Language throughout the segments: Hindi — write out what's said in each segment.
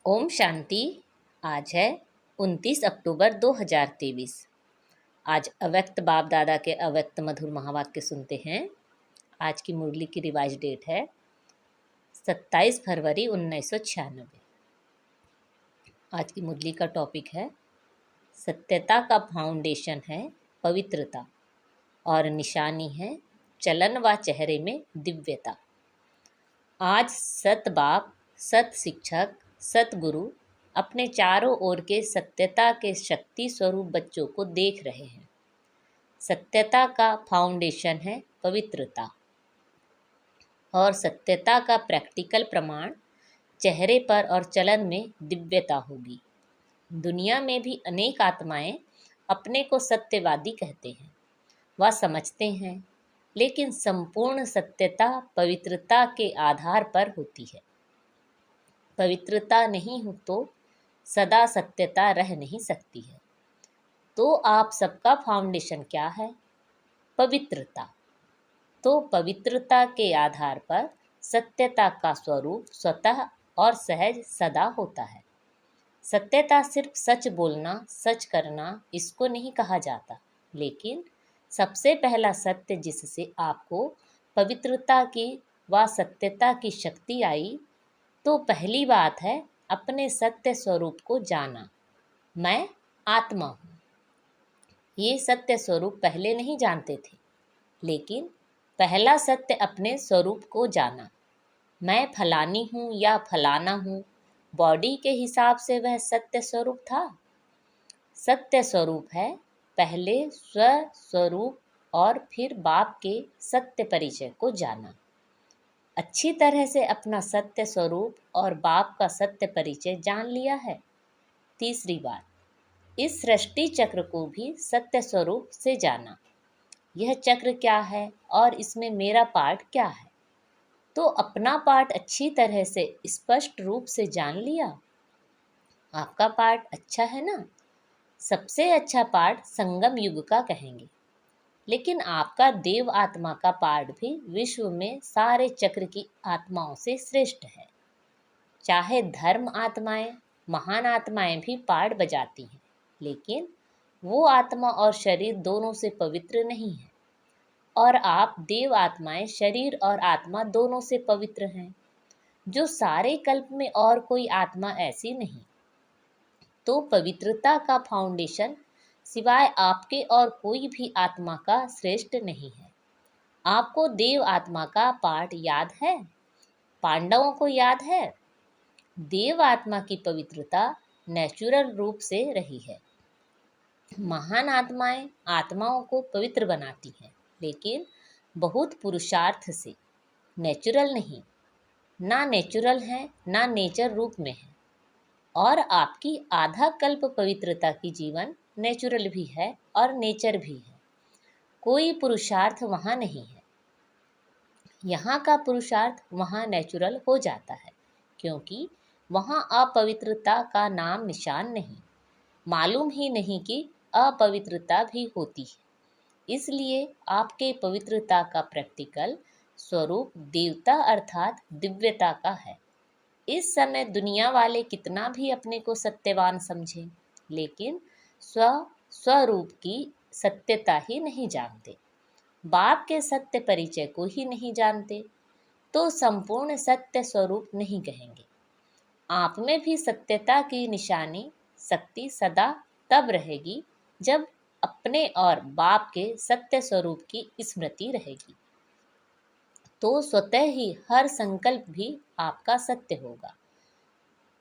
ओम शांति। आज है 29 अक्टूबर 2023। आज अव्यक्त बाप दादा के अव्यक्त मधुर महावाक्य सुनते हैं। आज की मुरली की रिवाइज डेट है 27 फरवरी 1996। आज की मुरली का टॉपिक है सत्यता का फाउंडेशन है पवित्रता और निशानी है चलन व चेहरे में दिव्यता। आज सत बाप, सत शिक्षक, सतगुरु अपने चारों ओर के सत्यता के शक्ति स्वरूप बच्चों को देख रहे हैं। सत्यता का फाउंडेशन है पवित्रता और सत्यता का प्रैक्टिकल प्रमाण चेहरे पर और चलन में दिव्यता होगी। दुनिया में भी अनेक आत्माएं अपने को सत्यवादी कहते हैं, वह समझते हैं, लेकिन संपूर्ण सत्यता पवित्रता के आधार पर होती है। पवित्रता नहीं हो तो सदा सत्यता रह नहीं सकती है। तो आप सबका फाउंडेशन क्या है? पवित्रता। तो पवित्रता के आधार पर सत्यता का स्वरूप स्वतः और सहज सदा होता है। सत्यता सिर्फ सच बोलना, सच करना, इसको नहीं कहा जाता, लेकिन सबसे पहला सत्य जिससे आपको पवित्रता की व सत्यता की शक्ति आई, तो पहली बात है अपने सत्य स्वरूप को जाना। मैं आत्मा हूँ। ये सत्य स्वरूप पहले नहीं जानते थे, लेकिन पहला सत्य अपने स्वरूप को जाना। मैं फलानी हूँ या फलाना हूँ, बॉडी के हिसाब से वह सत्य स्वरूप था। सत्य स्वरूप है पहले स्व स्वरूप और फिर बाप के सत्य परिचय को जाना। अच्छी तरह से अपना सत्य स्वरूप और बाप का सत्य परिचय जान लिया है। तीसरी बात, इस सृष्टि चक्र को भी सत्य स्वरूप से जाना। यह चक्र क्या है और इसमें मेरा पार्ट क्या है? तो अपना पार्ट अच्छी तरह से स्पष्ट रूप से जान लिया। आपका पार्ट अच्छा है ना? सबसे अच्छा पार्ट संगम युग का कहेंगे, लेकिन आपका देव आत्मा का पार्ट भी विश्व में सारे चक्र की आत्माओं से श्रेष्ठ है। चाहे धर्म आत्माएं, महान आत्माएं भी पार्ट बजाती हैं, लेकिन वो आत्मा और शरीर दोनों से पवित्र नहीं है। और आप देव आत्माएं शरीर और आत्मा दोनों से पवित्र हैं, जो सारे कल्प में और कोई आत्मा ऐसी नहीं। तो पवित्रता का फाउंडेशन सिवाय आपके और कोई भी आत्मा का श्रेष्ठ नहीं है। आपको देव आत्मा का पाठ याद है? पांडवों को याद है? देव आत्मा की पवित्रता नेचुरल रूप से रही है। महान आत्माएं आत्माओं को पवित्र बनाती हैं, लेकिन बहुत पुरुषार्थ से, नेचुरल नहीं। ना नेचुरल है, ना नेचर रूप में है। और आपकी आधा कल्प पवित्रता की जीवन नेचुरल भी है और नेचर भी है। कोई पुरुषार्थ वहाँ नहीं है। यहाँ का पुरुषार्थ वहाँ नेचुरल हो जाता है, क्योंकि वहाँ अपवित्रता का नाम निशान नहीं, मालूम ही नहीं कि अपवित्रता भी होती है। इसलिए आपके पवित्रता का प्रैक्टिकल स्वरूप देवता अर्थात दिव्यता का है। इस समय दुनिया वाले कितना भी अपने को सत्यवान समझें, लेकिन स्वरूप की सत्यता ही नहीं जानते, बाप के सत्य परिचय को ही नहीं जानते, तो संपूर्ण सत्य स्वरूप नहीं कहेंगे। आप में भी सत्यता की निशानी शक्ति सदा तब रहेगी जब अपने और बाप के सत्य स्वरूप की स्मृति रहेगी। तो स्वतः ही हर संकल्प भी आपका सत्य होगा।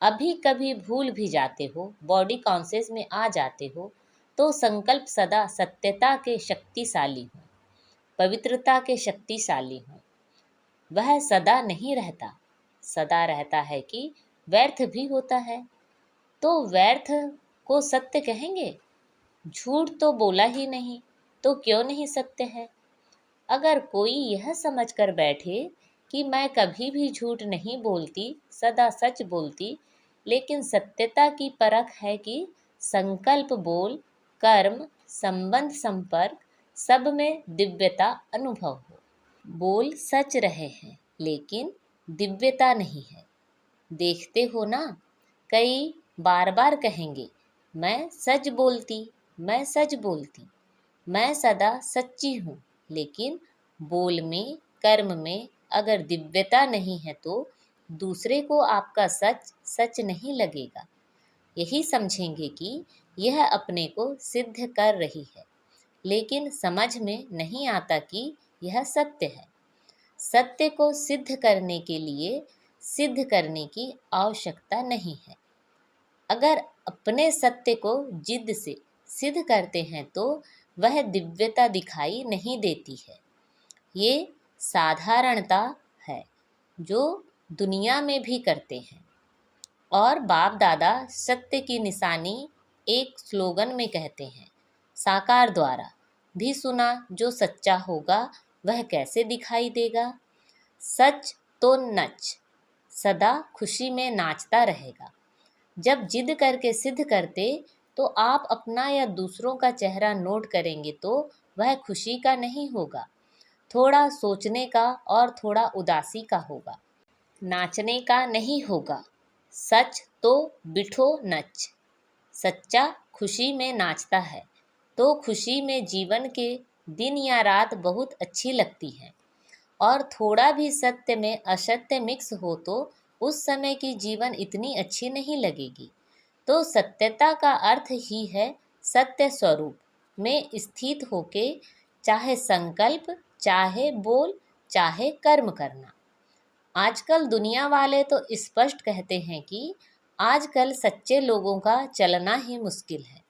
अभी कभी भूल भी जाते हो, बॉडी कॉन्शियस में आ जाते हो, तो संकल्प सदा सत्यता के शक्तिशाली हो, पवित्रता के शक्तिशाली हो। वह सदा नहीं रहता, सदा रहता है कि व्यर्थ भी होता है। तो व्यर्थ को सत्य कहेंगे? झूठ तो बोला ही नहीं, तो क्यों नहीं सत्य है? अगर कोई यह समझ कर बैठे कि मैं कभी भी झूठ नहीं बोलती, सदा सच बोलती, लेकिन सत्यता की परख है कि संकल्प, बोल, कर्म, संबंध, संपर्क सब में दिव्यता अनुभव हो। बोल सच रहे हैं, लेकिन दिव्यता नहीं है। देखते हो ना, कई बार बार कहेंगे, मैं सच बोलती, मैं सच बोलती, मैं सदा सच्ची हूँ। लेकिन बोल में, कर्म में अगर दिव्यता नहीं है तो दूसरे को आपका सच सच नहीं लगेगा। यही समझेंगे कि यह अपने को सिद्ध कर रही है, लेकिन समझ में नहीं आता कि यह सत्य है। सत्य को सिद्ध करने के लिए सिद्ध करने की आवश्यकता नहीं है। अगर अपने सत्य को जिद से सिद्ध करते हैं तो वह दिव्यता दिखाई नहीं देती है। ये साधारणता है जो दुनिया में भी करते हैं। और बाप दादा सत्य की निशानी एक स्लोगन में कहते हैं, साकार द्वारा भी सुना, जो सच्चा होगा वह कैसे दिखाई देगा। सच तो नच सदा खुशी में नाचता रहेगा। जब जिद करके सिद्ध करते तो आप अपना या दूसरों का चेहरा नोट करेंगे तो वह खुशी का नहीं होगा, थोड़ा सोचने का और थोड़ा उदासी का होगा, नाचने का नहीं होगा। सच तो बिठो नच, सच्चा खुशी में नाचता है तो खुशी में जीवन के दिन या रात बहुत अच्छी लगती है। और थोड़ा भी सत्य में असत्य मिक्स हो तो उस समय की जीवन इतनी अच्छी नहीं लगेगी। तो सत्यता का अर्थ ही है सत्य स्वरूप में स्थित होके चाहे संकल्प, चाहे बोल, चाहे कर्म करना। आजकल दुनिया वाले तो स्पष्ट कहते हैं कि आजकल सच्चे लोगों का चलना ही मुश्किल है,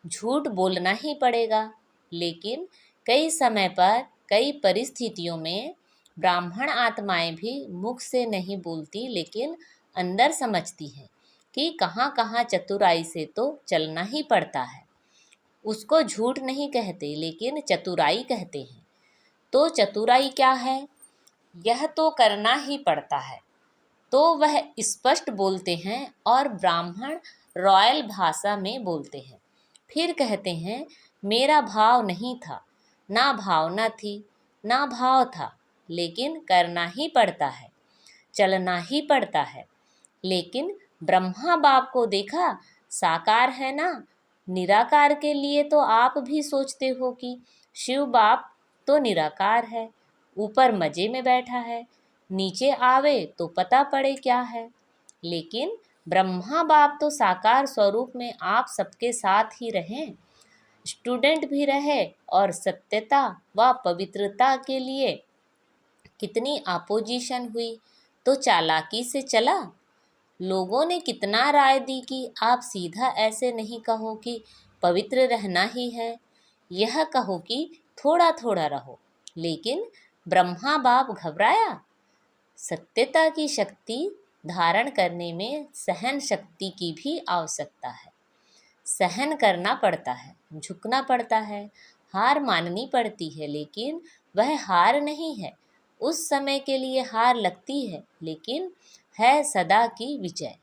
झूठ बोलना ही पड़ेगा। लेकिन कई समय पर, कई परिस्थितियों में ब्राह्मण आत्माएं भी मुख से नहीं बोलती, लेकिन अंदर समझती हैं कि कहाँ कहाँ चतुराई से तो चलना ही पड़ता है। उसको झूठ नहीं कहते, लेकिन चतुराई कहते हैं। तो चतुराई क्या है? यह तो करना ही पड़ता है। तो वह स्पष्ट बोलते हैं और ब्राह्मण रॉयल भाषा में बोलते हैं। फिर कहते हैं, मेरा भाव नहीं था, ना भावना थी, ना भाव था, लेकिन करना ही पड़ता है, चलना ही पड़ता है। लेकिन ब्रह्मा बाप को देखा, साकार है ना। निराकार के लिए तो आप भी सोचते हो कि शिव बाप तो निराकार है, ऊपर मजे में बैठा है, नीचे आवे तो पता पड़े क्या है। लेकिन ब्रह्मा बाप तो साकार स्वरूप में आप सबके साथ ही रहें, स्टूडेंट भी रहे। और सत्यता व पवित्रता के लिए कितनी अपोजिशन हुई, तो चालाकी से चला। लोगों ने कितना राय दी कि आप सीधा ऐसे नहीं कहो कि पवित्र रहना ही है, यह कहो कि थोड़ा थोड़ा रहो। लेकिन ब्रह्मा बाप घबराया। सत्यता की शक्ति धारण करने में सहन शक्ति की भी आवश्यकता है। सहन करना पड़ता है, झुकना पड़ता है, हार माननी पड़ती है। लेकिन वह हार नहीं है, उस समय के लिए हार लगती है, लेकिन है सदा की विजय।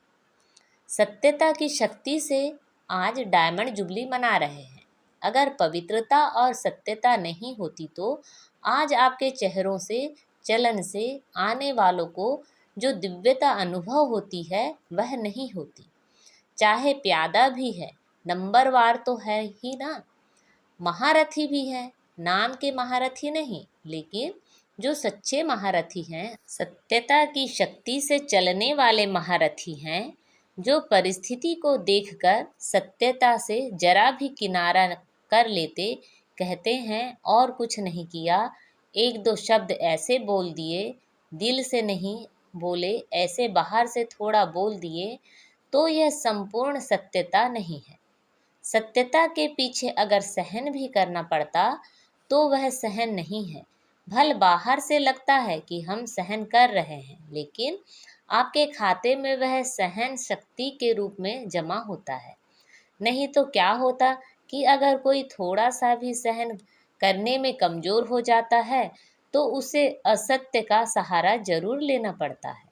सत्यता की शक्ति से आज डायमंड जुबली मना रहे हैं। अगर पवित्रता और सत्यता नहीं होती तो आज आपके चेहरों से, चलन से आने वालों को जो दिव्यता अनुभव होती है वह नहीं होती। चाहे प्यादा भी है, नंबरवार तो है ही ना, महारथी भी है, नाम के महारथी नहीं, लेकिन जो सच्चे महारथी हैं, सत्यता की शक्ति से चलने वाले महारथी हैं, जो परिस्थिति को देखकर सत्यता से जरा भी किनारा कर लेते, कहते हैं और कुछ नहीं किया, एक दो शब्द ऐसे बोल दिए, दिल से नहीं बोले, ऐसे बाहर से थोड़ा बोल दिए, तो यह संपूर्ण सत्यता नहीं है। सत्यता के पीछे अगर सहन भी करना पड़ता तो वह सहन नहीं है। भल बाहर से लगता है कि हम सहन कर रहे हैं, लेकिन आपके खाते में वह सहन शक्ति के रूप में जमा होता है। नहीं तो क्या होता कि अगर कोई थोड़ा सा भी सहन करने में कमज़ोर हो जाता है तो उसे असत्य का सहारा जरूर लेना पड़ता है।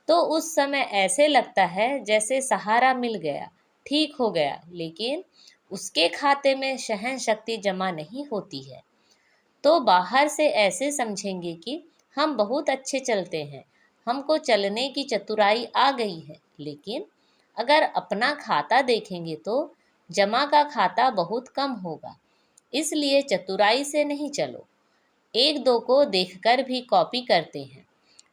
तो उस समय ऐसे लगता है जैसे सहारा मिल गया, ठीक हो गया, लेकिन उसके खाते में सहन शक्ति जमा नहीं होती है। तो बाहर से ऐसे समझेंगे कि हम बहुत अच्छे चलते हैं, हमको चलने की चतुराई आ गई है, लेकिन अगर अपना खाता देखेंगे तो जमा का खाता बहुत कम होगा, इसलिए चतुराई से नहीं चलो। एक दो को देखकर भी कॉपी करते हैं।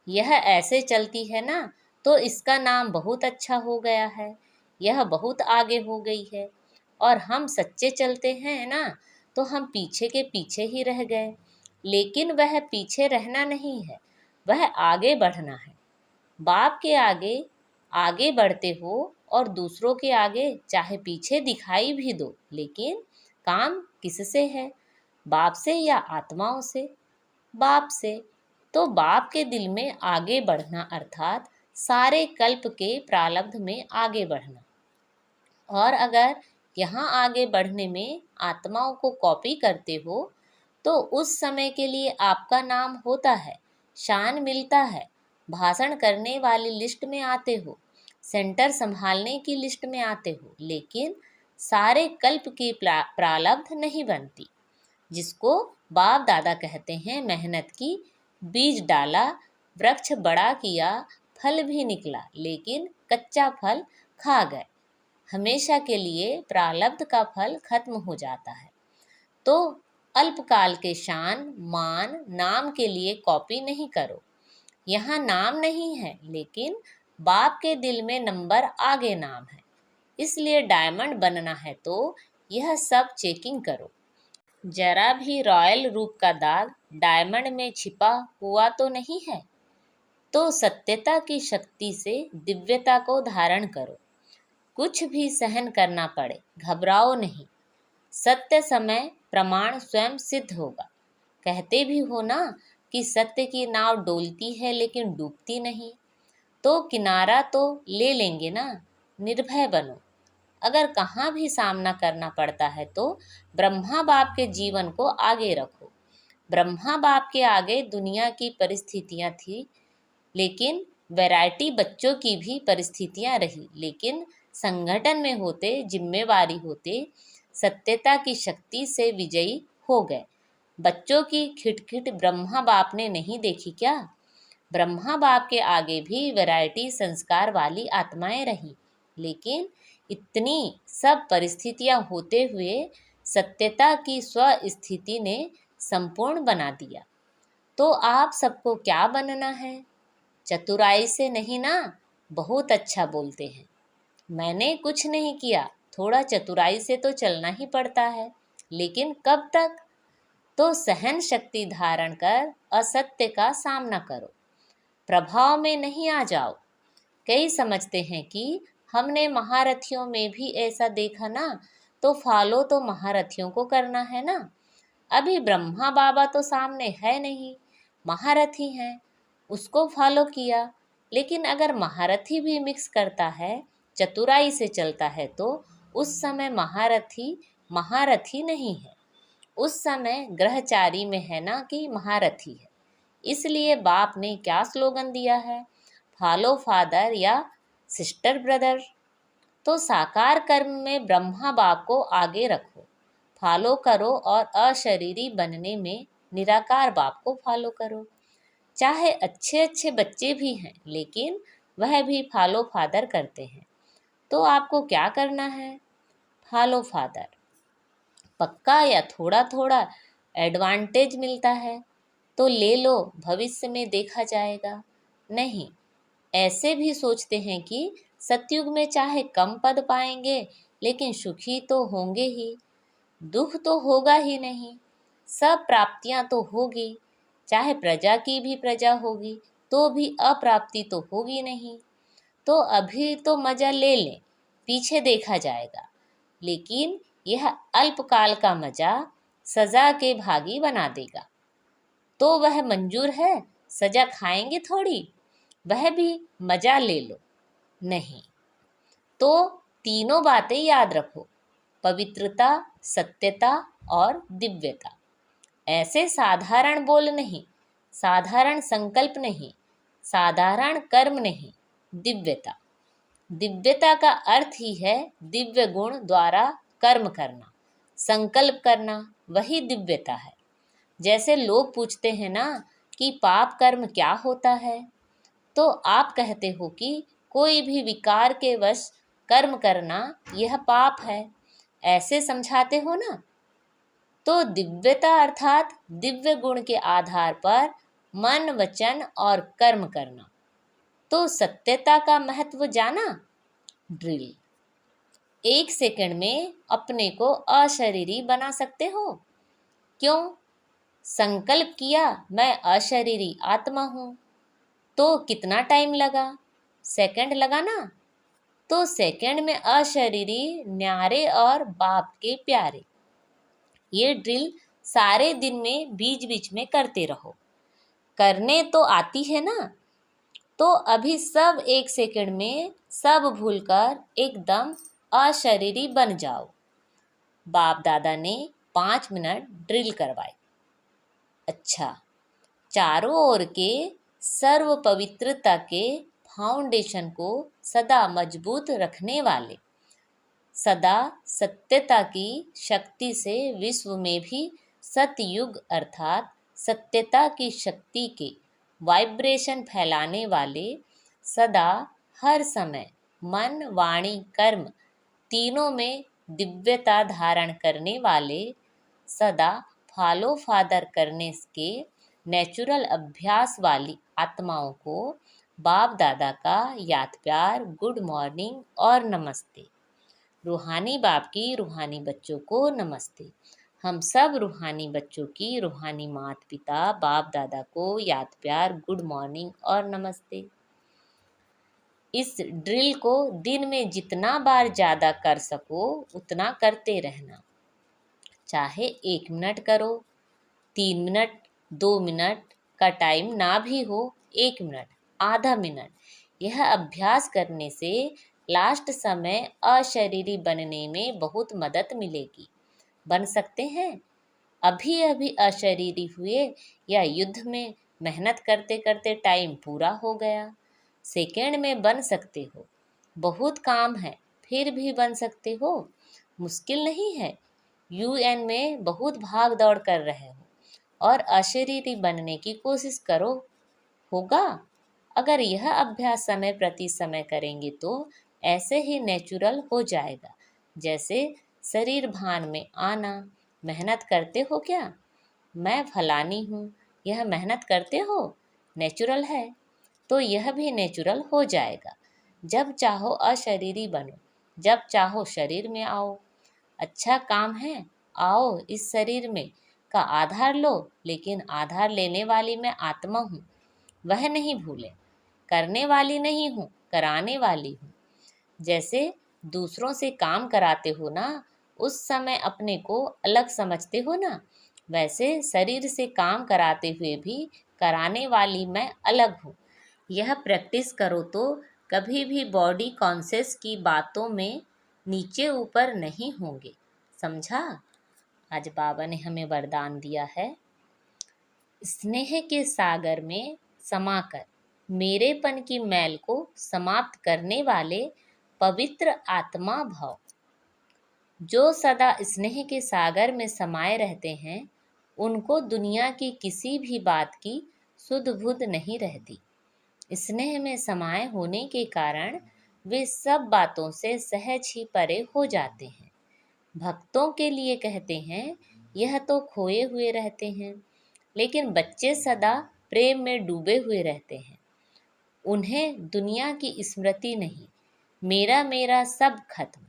यह ऐसे चलती है ना, तो इसका नाम बहुत अच्छा हो गया है, यह बहुत आगे हो गई है। और हम सच्चे चलते हैं ना, तो हम पीछे के पीछे ही रह गए। लेकिन वह पीछे रहना नहीं है, वह आगे बढ़ना है। बाप के आगे आगे बढ़ते हो और दूसरों के आगे चाहे पीछे दिखाई भी दो, लेकिन काम किससे है? बाप से या आत्माओं से? बाप से। तो बाप के दिल में आगे बढ़ना अर्थात सारे कल्प के प्रारब्ध में आगे बढ़ना। और अगर यहाँ आगे बढ़ने में आत्माओं को कॉपी करते हो तो उस समय के लिए आपका नाम होता है, शान मिलता है, भाषण करने वाली लिस्ट में आते हो, सेंटर संभालने की लिस्ट में आते हो, लेकिन सारे कल्प की प्रारब्ध नहीं बनती। जिसको बाप दादा कहते हैं मेहनत की, बीज डाला, वृक्ष बड़ा किया, फल भी निकला, लेकिन कच्चा फल खा गए। हमेशा के लिए प्रारब्ध का फल खत्म हो जाता है। तो अल्पकाल के शान मान नाम के लिए कॉपी नहीं करो। यहाँ नाम नहीं है, लेकिन बाप के दिल में नंबर आगे नाम है। इसलिए डायमंड बनना है तो यह सब चेकिंग करो। जरा भी रॉयल रूप का दाग डायमंड में छिपा हुआ तो नहीं है, तो सत्यता की शक्ति से दिव्यता को धारण करो। कुछ भी सहन करना पड़े, घबराओ नहीं। सत्य समय प्रमाण स्वयं सिद्ध होगा। कहते भी हो ना कि सत्य की नाव डोलती है लेकिन डूबती नहीं, तो किनारा तो ले लेंगे ना। निर्भय बनो। अगर कहाँ भी सामना करना पड़ता है तो ब्रह्मा बाप के जीवन को आगे रखो। ब्रह्मा बाप के आगे दुनिया की परिस्थितियाँ थी, लेकिन वैरायटी बच्चों की भी परिस्थितियाँ रही, लेकिन संगठन में होते, जिम्मेवारी होते, सत्यता की शक्ति से विजयी हो गए। बच्चों की खिटखिट ब्रह्मा बाप ने नहीं देखी क्या? ब्रह्मा बाप के आगे भी वैरायटी संस्कार वाली आत्माएं रही, लेकिन इतनी सब परिस्थितियां होते हुए सत्यता की स्वस्थिति ने संपूर्ण बना दिया। तो आप सबको क्या बनना है? चतुराई से नहीं ना? बहुत अच्छा बोलते हैं। मैंने कुछ नहीं किया, थोड़ा चतुराई से तो चलना ही पड़ता है, लेकिन कब तक? तो सहन शक्ति धारण कर असत्य का सामना करो, प्रभाव में नहीं आ जाओ। कई समझते हैं कि हमने महारथियों में भी ऐसा देखा ना, तो फॉलो तो महारथियों को करना है ना। अभी ब्रह्मा बाबा तो सामने है नहीं, महारथी हैं, उसको फॉलो किया। लेकिन अगर महारथी भी मिक्स करता है, चतुराई से चलता है, तो उस समय महारथी नहीं है, उस समय ग्रहचारी में है ना कि महारथी है। इसलिए बाप ने क्या स्लोगन दिया है? फॉलो फादर या सिस्टर ब्रदर। तो साकार कर्म में ब्रह्मा बाप को आगे रखो, फॉलो करो, और अशरीरी बनने में निराकार बाप को फॉलो करो। चाहे अच्छे अच्छे बच्चे भी हैं, लेकिन वह भी फॉलो फादर करते हैं। तो आपको क्या करना है? Follow father. पक्का या थोड़ा थोड़ा एडवांटेज मिलता है तो ले लो, भविष्य में देखा जाएगा। नहीं, ऐसे भी सोचते हैं कि सतयुग में चाहे कम पद पाएंगे, लेकिन सुखी तो होंगे ही, दुख तो होगा ही नहीं, सब प्राप्तियां तो होगी। चाहे प्रजा की भी प्रजा होगी तो भी अप्राप्ति तो होगी नहीं। तो अभी तो मजा ले लें, पीछे देखा जाएगा। लेकिन यह अल्पकाल का मजा सजा के भागी बना देगा। तो वह मंजूर है? सजा खाएंगे थोड़ी, वह भी मजा ले लो। नहीं, तो तीनों बातें याद रखो, पवित्रता, सत्यता और दिव्यता। ऐसे साधारण बोल नहीं, साधारण संकल्प नहीं, साधारण कर्म नहीं, दिव्यता। दिव्यता का अर्थ ही है दिव्य गुण द्वारा कर्म करना, संकल्प करना, वही दिव्यता है। जैसे लोग पूछते हैं ना कि पाप कर्म क्या होता है, तो आप कहते हो कि कोई भी विकार के वश कर्म करना यह पाप है, ऐसे समझाते हो ना। तो दिव्यता अर्थात दिव्य गुण के आधार पर मन, वचन और कर्म करना। तो सत्यता का महत्व जाना। ड्रिल। 1 सेकंड में अपने को अशरीरी बना सकते हो। क्यों? संकल्प किया मैं अशरीरी आत्मा हूं, तो कितना टाइम लगा? सेकंड लगा ना। तो सेकंड में अशरीरी, न्यारे और बाप के प्यारे। ये ड्रिल सारे दिन में बीच बीच में करते रहो। करने तो आती है ना। तो अभी सब 1 सेकंड में सब भूलकर एकदम अशरीरी बन जाओ। बाप दादा ने 5 मिनट ड्रिल करवाए। अच्छा, चारों ओर के सर्व पवित्रता के फाउंडेशन को सदा मजबूत रखने वाले, सदा सत्यता की शक्ति से विश्व में भी सतयुग अर्थात सत्यता की शक्ति के वाइब्रेशन फैलाने वाले, सदा हर समय मन, वाणी, कर्म तीनों में दिव्यता धारण करने वाले, सदा फॉलो फादर करने के नेचुरल अभ्यास वाली आत्माओं को बाप दादा का याद प्यार, गुड मॉर्निंग और नमस्ते। रूहानी बाप की रूहानी बच्चों को नमस्ते। हम सब रूहानी बच्चों की रूहानी माता पिता बाप दादा को याद प्यार, गुड मॉर्निंग और नमस्ते। इस ड्रिल को दिन में जितना बार ज़्यादा कर सको उतना करते रहना। चाहे 1 मिनट करो, 3 मिनट, 2 मिनट का टाइम ना भी हो, 1 मिनट, आधा मिनट। यह अभ्यास करने से लास्ट समय अशरीरी बनने में बहुत मदद मिलेगी। बन सकते हैं? अभी अभी अशरीरी हुए या युद्ध में मेहनत करते करते टाइम पूरा हो गया? सेकेंड में बन सकते हो। बहुत काम है फिर भी बन सकते हो। मुश्किल नहीं है। यूएन में बहुत भाग दौड़ कर रहे हो और अशरीरी बनने की कोशिश करो, होगा। अगर यह अभ्यास समय प्रति समय करेंगे तो ऐसे ही नेचुरल हो जाएगा, जैसे शरीर भान में आना। मेहनत करते हो क्या? मैं फलानी हूँ, यह मेहनत करते हो, नेचुरल है। तो यह भी नेचुरल हो जाएगा। जब चाहो अशरीरी बनो, जब चाहो शरीर में आओ। अच्छा काम है, आओ इस शरीर में का आधार लो, लेकिन आधार लेने वाली मैं आत्मा हूँ, वह नहीं भूले। करने वाली नहीं हूँ, कराने वाली हूँ। जैसे दूसरों से काम कराते हो ना, उस समय अपने को अलग समझते हो ना, वैसे शरीर से काम कराते हुए भी कराने वाली मैं अलग हूँ। यह प्रैक्टिस करो तो कभी भी बॉडी कॉन्शियस की बातों में नीचे ऊपर नहीं होंगे। समझा? आज बाबा ने हमें वरदान दिया है, स्नेह के सागर में समाकर मेरेपन की मैल को समाप्त करने वाले पवित्र आत्मा भव। जो सदा स्नेह के सागर में समाये रहते हैं, उनको दुनिया की किसी भी बात की सुध बुध नहीं रहती। स्नेह में समाये होने के कारण वे सब बातों से सहज ही परे हो जाते हैं। भक्तों के लिए कहते हैं, यह तो खोए हुए रहते हैं, लेकिन बच्चे सदा प्रेम में डूबे हुए रहते हैं। उन्हें दुनिया की स्मृति नहीं। मेरा मेरा सब खत्म।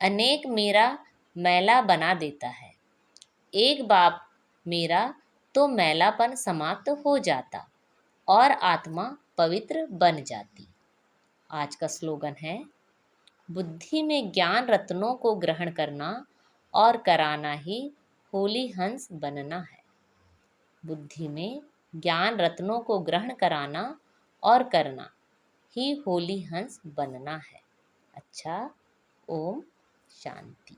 अनेक मेरा मैला बना देता है। एक बाप मेरा तो मैलापन समाप्त हो जाता और आत्मा पवित्र बन जाती। आज का स्लोगन है, बुद्धि में ज्ञान रत्नों को ग्रहण करना और कराना ही होली हंस बनना है। बुद्धि में ज्ञान रत्नों को ग्रहण कराना और करना ही होली हंस बनना है। अच्छा, ओम शांति।